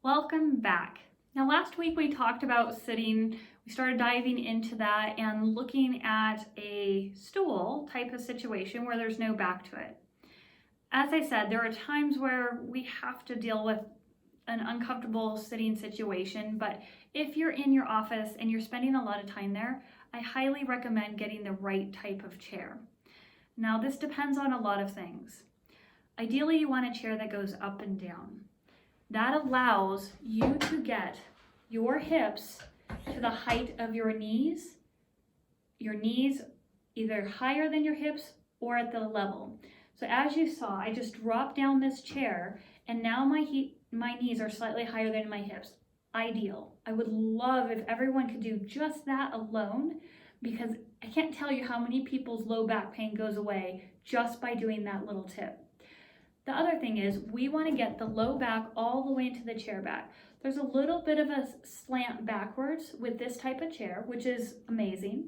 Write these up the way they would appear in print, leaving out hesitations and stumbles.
Welcome back. Now last week we talked about sitting, we started diving into that and looking at a stool type of situation where there's no back to it. As I said, there are times where we have to deal with an uncomfortable sitting situation, but if you're in your office and you're spending a lot of time there, I highly recommend getting the right type of chair. Now this depends on a lot of things. Ideally, you want a chair that goes up and down. That allows you to get your hips to the height of your knees either higher than your hips or at the level. So as you saw, I just dropped down this chair and now my knees are slightly higher than my hips. Ideal. I would love if everyone could do just that alone, because I can't tell you how many people's low back pain goes away just by doing that little tip. The other thing is we want to get the low back all the way into the chair back. There's a little bit of a slant backwards with this type of chair, which is amazing,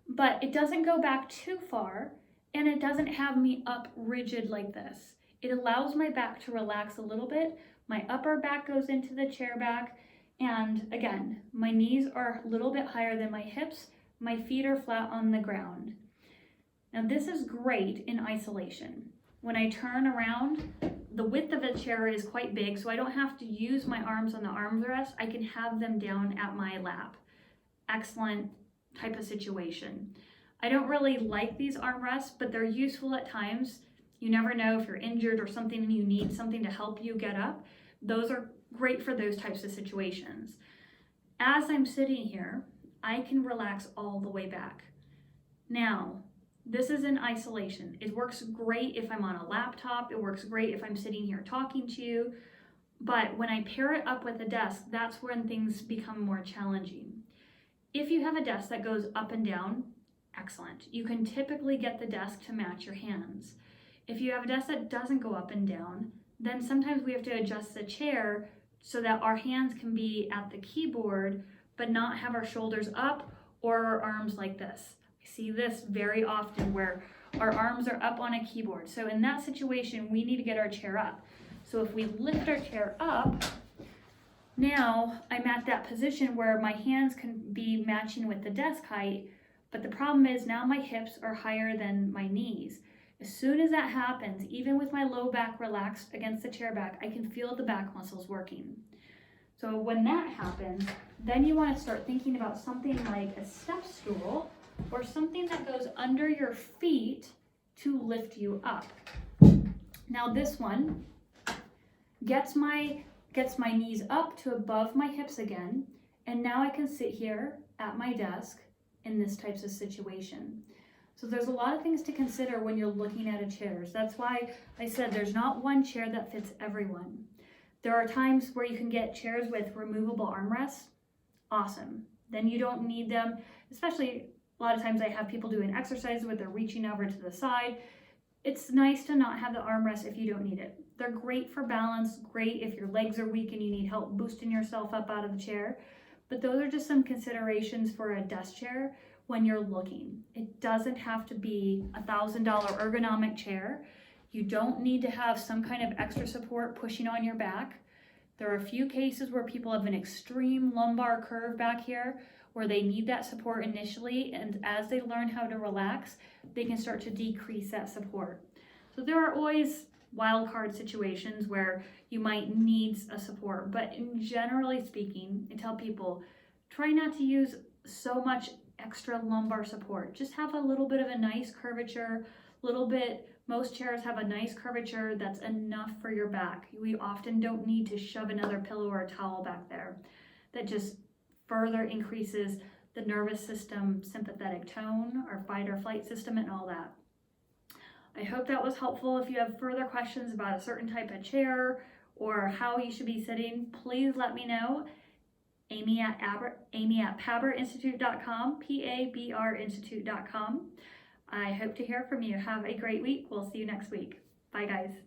but it doesn't go back too far and it doesn't have me up rigid like this. It allows my back to relax a little bit. My upper back goes into the chair back, and again, my knees are a little bit higher than my hips. My feet are flat on the ground. Now this is great in isolation. When I turn around, the width of the chair is quite big, so I don't have to use my arms on the armrest. I can have them down at my lap. Excellent type of situation. I don't really like these armrests, but they're useful at times. You never know if you're injured or something and you need something to help you get up. Those are great for those types of situations. As I'm sitting here, I can relax all the way back. Now, this is in isolation. It works great if I'm on a laptop. It works great if I'm sitting here talking to you. But when I pair it up with a desk, that's when things become more challenging. If you have a desk that goes up and down, excellent. You can typically get the desk to match your hands. If you have a desk that doesn't go up and down, then sometimes we have to adjust the chair so that our hands can be at the keyboard, but not have our shoulders up or our arms like this. I see this very often where our arms are up on a keyboard. So in that situation, we need to get our chair up. So if we lift our chair up, now I'm at that position where my hands can be matching with the desk height, but the problem is now my hips are higher than my knees. As soon as that happens, even with my low back relaxed against the chair back, I can feel the back muscles working. So when that happens, then you want to start thinking about something like a step stool or something that goes under your feet to lift you up. Now this one gets my knees up to above my hips again, and now I can sit here at my desk in this type of situation. So there's a lot of things to consider when you're looking at a chair. That's why I said there's not one chair that fits everyone. There are times where you can get chairs with removable armrests. Awesome. Then you don't need them, especially a lot of times I have people doing exercises where they're reaching over to the side. It's nice to not have the armrest if you don't need it. They're great for balance, great if your legs are weak and you need help boosting yourself up out of the chair. But those are just some considerations for a desk chair when you're looking. It doesn't have to be a $1,000 ergonomic chair. You don't need to have some kind of extra support pushing on your back. There are a few cases where people have an extreme lumbar curve back here where they need that support initially, and as they learn how to relax, they can start to decrease that support. So there are always wild card situations where you might need a support, but generally speaking, I tell people, try not to use so much extra lumbar support. Just have a little bit of a nice curvature, most chairs have a nice curvature that's enough for your back. We often don't need to shove another pillow or a towel back there. That just further increases the nervous system sympathetic tone, our fight or flight system, and all that. I hope that was helpful. If you have further questions about a certain type of chair or how you should be sitting, please let me know. Amy at paberinstitute.com, pabrinstitute.com. I hope to hear from you. Have a great week. We'll see you next week. Bye, guys.